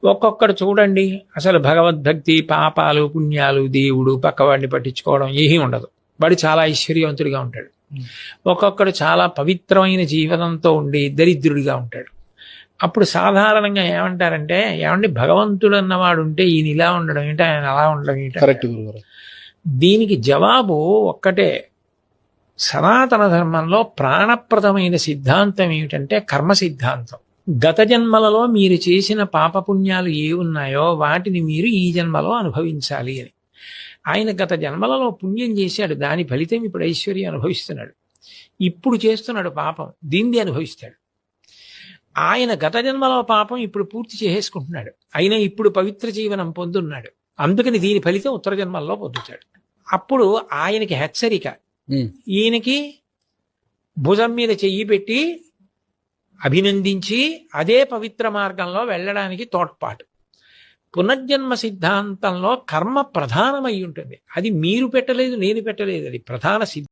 ఒక్కొక్కడు చూడండి, అసలు భగవద్భక్తి, పాపాలు, పుణ్యాలు, దేవుడు, పక్కవాడిని పట్టించుకోవడం ఏమీ ఉండదు. వాడు చాలా ఐశ్వర్యవంతుడిగా ఉంటాడు. ఒక్కొక్కడు చాలా పవిత్రమైన జీవనంతో ఉండి దరిద్రుడిగా ఉంటాడు. అప్పుడు సాధారణంగా ఏమంటారంటే, ఏమండి భగవంతుడు అన్నవాడు ఉంటే ఈయన ఇలా ఉండడం ఏంటి, ఆయన అలా ఉండడం ఏంటి? కరెక్ట్ గురుగారు. దీనికి జవాబు ఒక్కటే. సనాతన ధర్మంలో ప్రాణప్రదమైన సిద్ధాంతం ఏమిటంటే కర్మ సిద్ధాంతం. గత జన్మలలో మీరు చేసిన పాపపుణ్యాలు ఏ ఉన్నాయో వాటిని మీరు ఈ జన్మలో అనుభవించాలి అని. ఆయన గత జన్మలలో పుణ్యం చేశాడు, దాని ఫలితం ఇప్పుడు ఐశ్వర్యం అనుభవిస్తున్నాడు. ఇప్పుడు చేస్తున్నాడు పాపం, దీన్ని అనుభవిస్తాడు. ఆయన గత జన్మలో పాపం ఇప్పుడు పూర్తి చేసేసుకుంటున్నాడు, అయినా ఇప్పుడు పవిత్ర జీవనం పొందున్నాడు. అందుకని దీని ఫలితం ఉత్తర జన్మల్లో పొందుతాడు. అప్పుడు ఆయనకి హెచ్చరిక, ఈయనకి భుజం మీద చెయ్యి పెట్టి అభినందించి అదే పవిత్ర మార్గంలో వెళ్ళడానికి తోడ్పాటు. పునర్జన్మ సిద్ధాంతంలో కర్మ ప్రధానమై ఉంటుంది. అది మీరు పెట్టలేదు, నేను పెట్టలేదు, అది ప్రధాన సిద్ధాంతం.